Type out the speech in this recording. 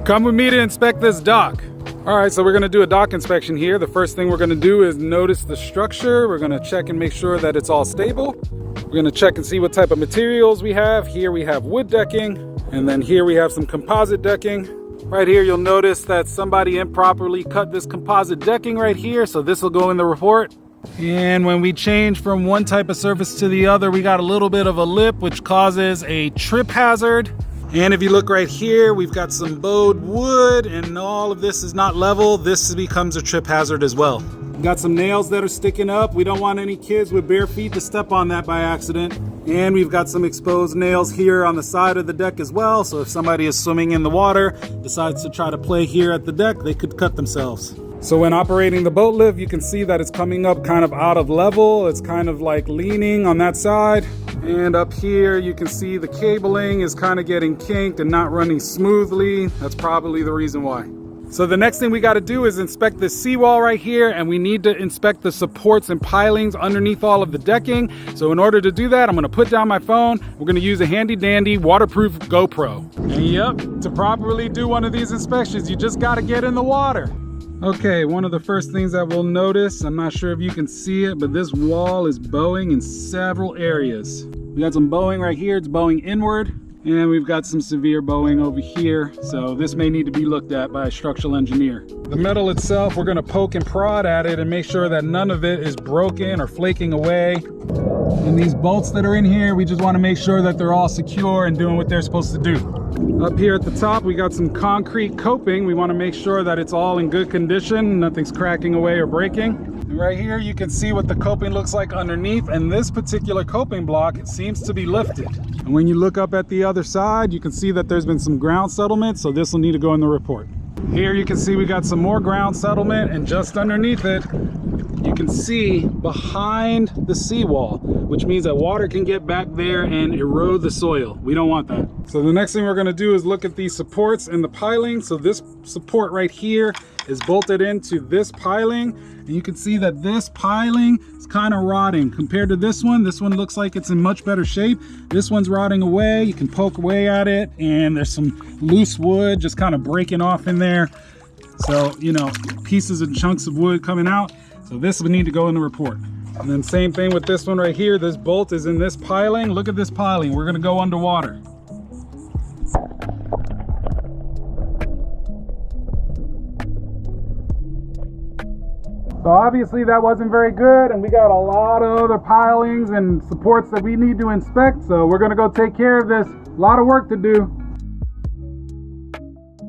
Come with me to inspect this dock. All right, so we're gonna do a dock inspection here. The first thing we're gonna do is notice the structure. We're gonna check and make sure that it's all stable. We're gonna check and see what type of materials we have. Here we have wood decking, and then here we have some composite decking. Right here, you'll notice that somebody improperly cut this composite decking right here, so this will go in the report. And when we change from one type of surface to the other, we got a little bit of a lip, which causes a trip hazard. And if you look right here, we've got some bowed wood, and all of this is not level. This becomes a trip hazard as well. We've got some nails that are sticking up. We don't want any kids with bare feet to step on that by accident. And we've got some exposed nails here on the side of the deck as well. So if somebody is swimming in the water, decides to try to play here at the deck, they could cut themselves. So when operating the boat lift, you can see that it's coming up kind of out of level. It's kind of like leaning on that side. And up here, you can see the cabling is kind of getting kinked and not running smoothly. That's probably the reason why. So the next thing we got to do is inspect this seawall right here, and we need to inspect the supports and pilings underneath all of the decking. So in order to do that, I'm going to put down my phone. We're going to use a handy dandy waterproof GoPro. And yep, to properly do one of these inspections, you just got to get in the water. Okay, one of the first things that we'll notice, I'm not sure if you can see it, but this wall is bowing in several areas. We got some bowing right here, it's bowing inward, and we've got some severe bowing over here, so this may need to be looked at by a structural engineer. The metal itself, we're gonna poke and prod at it and make sure that none of it is broken or flaking away. And these bolts that are in here, we just wanna make sure that they're all secure and doing what they're supposed to do. Up here at the top, we got some concrete coping. We want to make sure that it's all in good condition, nothing's cracking away or breaking. And right here, you can see what the coping looks like underneath, and this particular coping block, it seems to be lifted. And when you look up at the other side, you can see that there's been some ground settlement, so this will need to go in the report. Here you can see we got some more ground settlement, and just underneath it, you can see behind the seawall, which means that water can get back there and erode the soil. We don't want that. So the next thing we're gonna do is look at these supports and the piling. So this support right here is bolted into this piling. And you can see that this piling is kind of rotting compared to this one. This one looks like it's in much better shape. This one's rotting away. You can poke away at it, and there's some loose wood just kind of breaking off in there. So, you know, pieces and chunks of wood coming out. So this would need to go in the report. And then same thing with this one right here. This bolt is in this piling. Look at this piling. We're gonna go underwater. So obviously that wasn't very good, and we got a lot of other pilings and supports that we need to inspect. So we're gonna go take care of this. A lot of work to do.